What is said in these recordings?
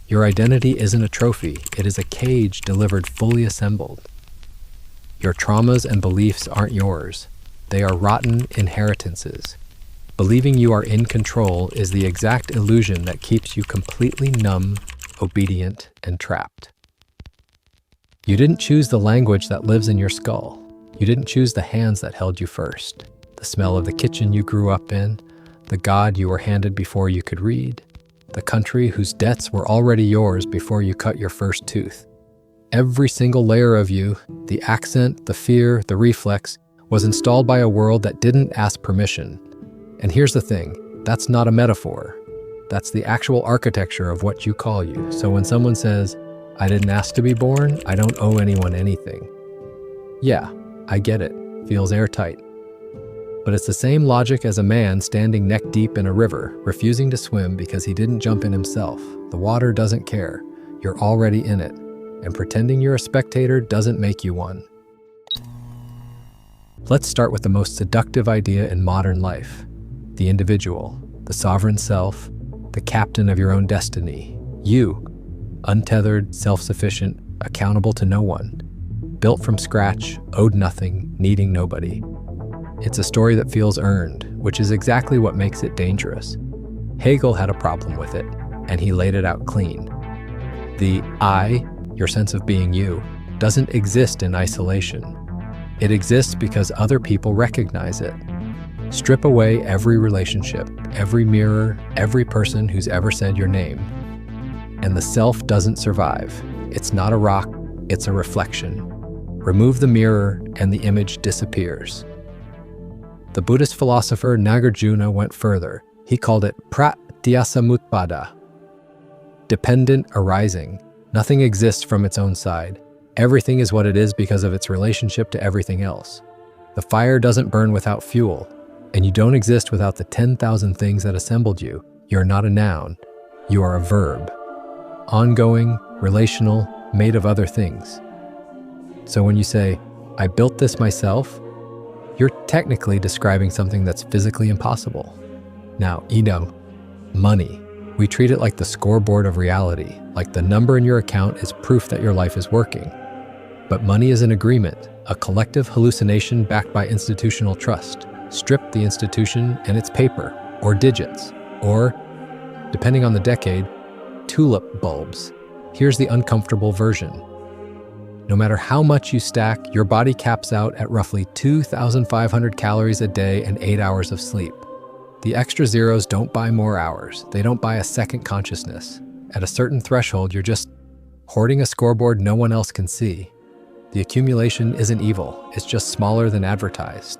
Your identity isn't a trophy, it is a cage delivered fully assembled. Your traumas and beliefs aren't yours. They are rotten inheritances. Believing you are in control is the exact illusion that keeps you completely numb, obedient, and trapped. You didn't choose the language that lives in your skull. You didn't choose the hands that held you first, the smell of the kitchen you grew up in, the God you were handed before you could read, the country whose debts were already yours before you cut your first tooth. Every single layer of you, the accent, the fear, the reflex, was installed by a world that didn't ask permission. And here's the thing, that's not a metaphor. That's the actual architecture of what you call you. So when someone says, I didn't ask to be born, I don't owe anyone anything. Yeah, I get it, feels airtight. But it's the same logic as a man standing neck deep in a river, refusing to swim because he didn't jump in himself. The water doesn't care, you're already in it. And pretending you're a spectator doesn't make you one. Let's start with the most seductive idea in modern life. The individual, the sovereign self, the captain of your own destiny. You, untethered, self-sufficient, accountable to no one. Built from scratch, owed nothing, needing nobody. It's a story that feels earned, which is exactly what makes it dangerous. Hegel had a problem with it, and he laid it out clean. The I, your sense of being you, doesn't exist in isolation. It exists because other people recognize it. Strip away every relationship, every mirror, every person who's ever said your name, and the self doesn't survive. It's not a rock, it's a reflection. Remove the mirror and the image disappears. The Buddhist philosopher Nagarjuna went further. He called it pratyasamutpada, dependent arising. Nothing exists from its own side. Everything is what it is because of its relationship to everything else. The fire doesn't burn without fuel, and you don't exist without the 10,000 things that assembled you. You're not a noun, you are a verb. Ongoing, relational, made of other things. So when you say, I built this myself, you're technically describing something that's physically impossible. Now, money. We treat it like the scoreboard of reality, like the number in your account is proof that your life is working. But money is an agreement, a collective hallucination backed by institutional trust. Strip the institution and its paper, or digits, or, depending on the decade, tulip bulbs. Here's the uncomfortable version. No matter how much you stack, your body caps out at roughly 2,500 calories a day and 8 hours of sleep. The extra zeros don't buy more hours. They don't buy a second consciousness. At a certain threshold, you're just hoarding a scoreboard no one else can see. The accumulation isn't evil. It's just smaller than advertised.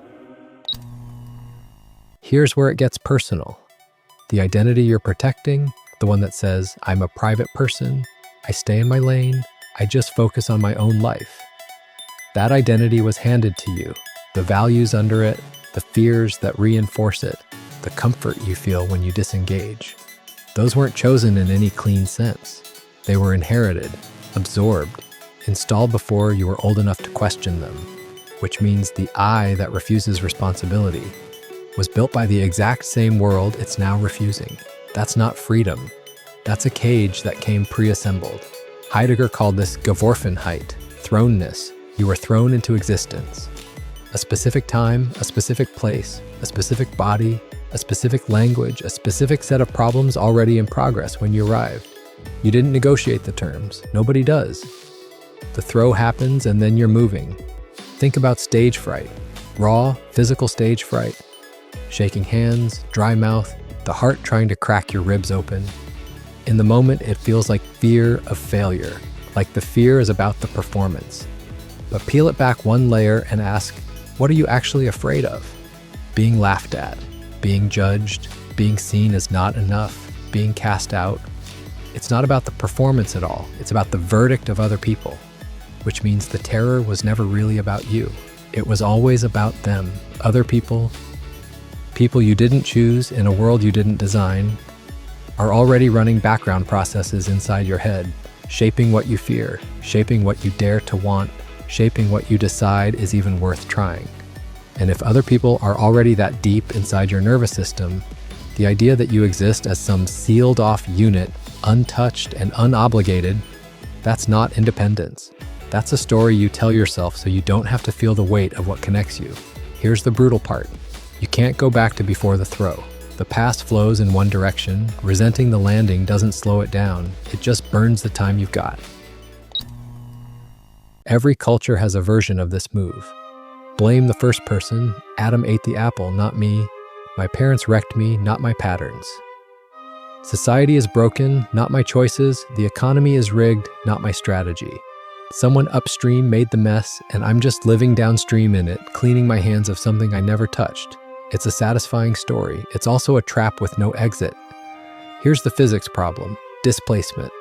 Here's where it gets personal. The identity you're protecting, the one that says, I'm a private person, I stay in my lane, I just focus on my own life. That identity was handed to you, the values under it, the fears that reinforce it, the comfort you feel when you disengage. Those weren't chosen in any clean sense. They were inherited, absorbed, installed before you were old enough to question them, which means the I that refuses responsibility was built by the exact same world it's now refusing. That's not freedom. That's a cage that came pre-assembled. Heidegger called this Geworfenheit, thrownness. You were thrown into existence. A specific time, a specific place, a specific body, a specific language, a specific set of problems already in progress when you arrived. You didn't negotiate the terms. Nobody does. The throw happens and then you're moving. Think about stage fright. Raw, physical stage fright. Shaking hands, dry mouth, the heart trying to crack your ribs open. In the moment, it feels like fear of failure, like the fear is about the performance. But peel it back one layer and ask, what are you actually afraid of? Being laughed at, being judged, being seen as not enough, being cast out. It's not about the performance at all. It's about the verdict of other people, which means the terror was never really about you. It was always about them, other people, people you didn't choose in a world you didn't design, are already running background processes inside your head, shaping what you fear, shaping what you dare to want, shaping what you decide is even worth trying. And if other people are already that deep inside your nervous system, the idea that you exist as some sealed-off unit untouched and unobligated, that's not independence. That's a story you tell yourself so you don't have to feel the weight of what connects you. Here's the brutal part. You can't go back to before the throw. The past flows in one direction. Resenting the landing doesn't slow it down. It just burns the time you've got. Every culture has a version of this move. Blame the first person. Adam ate the apple, not me. My parents wrecked me, not my patterns. Society is broken, not my choices. The economy is rigged, not my strategy. Someone upstream made the mess, and I'm just living downstream in it, cleaning my hands of something I never touched. It's a satisfying story. It's also a trap with no exit. Here's the physics problem: displacement.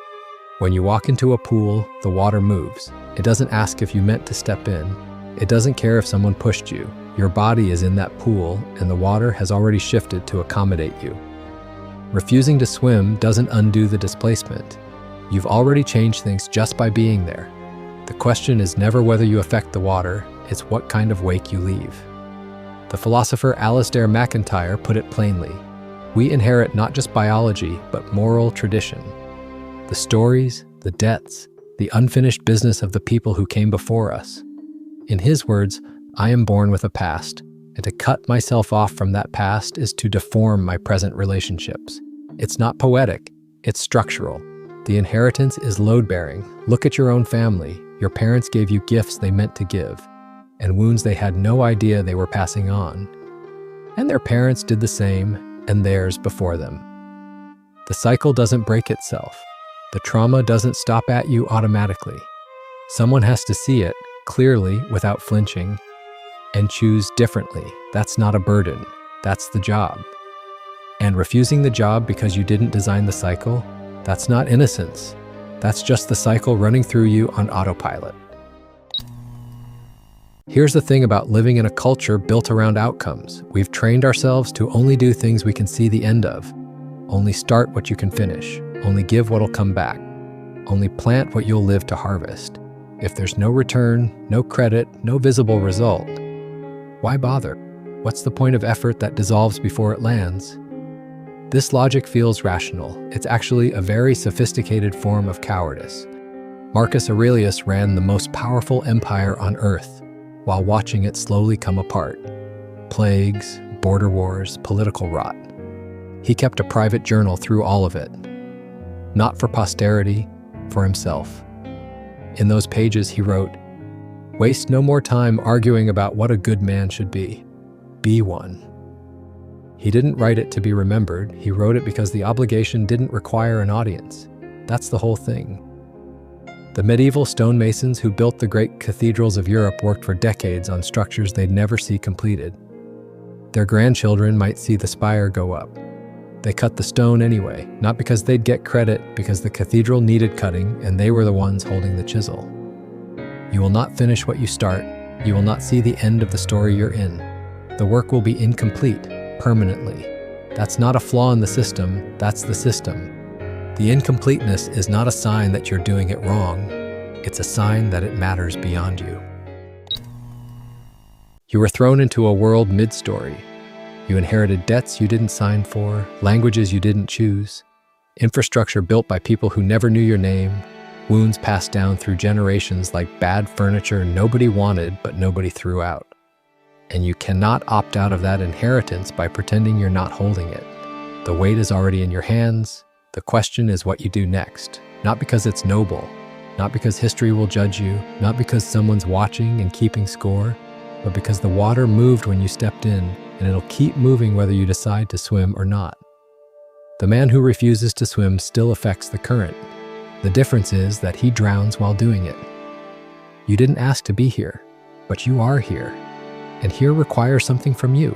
When you walk into a pool, the water moves. It doesn't ask if you meant to step in. It doesn't care if someone pushed you. Your body is in that pool, and the water has already shifted to accommodate you. Refusing to swim doesn't undo the displacement. You've already changed things just by being there. The question is never whether you affect the water, it's what kind of wake you leave. The philosopher Alasdair MacIntyre put it plainly: we inherit not just biology, but moral tradition. The stories, the debts, the unfinished business of the people who came before us. In his words, I am born with a past, and to cut myself off from that past is to deform my present relationships. It's not poetic, it's structural. The inheritance is load-bearing. Look at your own family. Your parents gave you gifts they meant to give, and wounds they had no idea they were passing on. And their parents did the same, and theirs before them. The cycle doesn't break itself. The trauma doesn't stop at you automatically. Someone has to see it clearly without flinching and choose differently. That's not a burden. That's the job. And refusing the job because you didn't design the cycle, that's not innocence. That's just the cycle running through you on autopilot. Here's the thing about living in a culture built around outcomes. We've trained ourselves to only do things we can see the end of. Only start what you can finish. Only give what'll come back. Only plant what you'll live to harvest. If there's no return, no credit, no visible result, why bother? What's the point of effort that dissolves before it lands? This logic feels rational. It's actually a very sophisticated form of cowardice. Marcus Aurelius ran the most powerful empire on earth while watching it slowly come apart. Plagues, border wars, political rot. He kept a private journal through all of it. Not for posterity, for himself. In those pages he wrote, "Waste no more time arguing about what a good man should be. Be one." He didn't write it to be remembered. He wrote it because the obligation didn't require an audience. That's the whole thing. The medieval stonemasons who built the great cathedrals of Europe worked for decades on structures they'd never see completed. Their grandchildren might see the spire go up. They cut the stone anyway, not because they'd get credit, because the cathedral needed cutting and they were the ones holding the chisel. You will not finish what you start. You will not see the end of the story you're in. The work will be incomplete. Permanently. That's not a flaw in the system, that's the system. The incompleteness is not a sign that you're doing it wrong, it's a sign that it matters beyond you. You were thrown into a world mid-story. You inherited debts you didn't sign for, languages you didn't choose, infrastructure built by people who never knew your name, wounds passed down through generations like bad furniture nobody wanted but nobody threw out. And you cannot opt out of that inheritance by pretending you're not holding it. The weight is already in your hands. The question is what you do next. Not because it's noble, not because history will judge you, not because someone's watching and keeping score, but because the water moved when you stepped in, and it'll keep moving whether you decide to swim or not. The man who refuses to swim still affects the current. The difference is that he drowns while doing it. You didn't ask to be here, but you are here. And here requires something from you.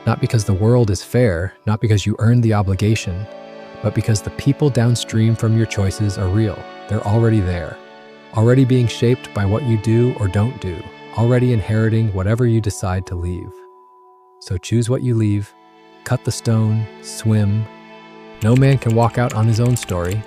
Not because the world is fair, not because you earned the obligation, but because the people downstream from your choices are real. They're already there, already being shaped by what you do or don't do, already inheriting whatever you decide to leave. So choose what you leave, cut the stone, swim. No man can walk out on his own story.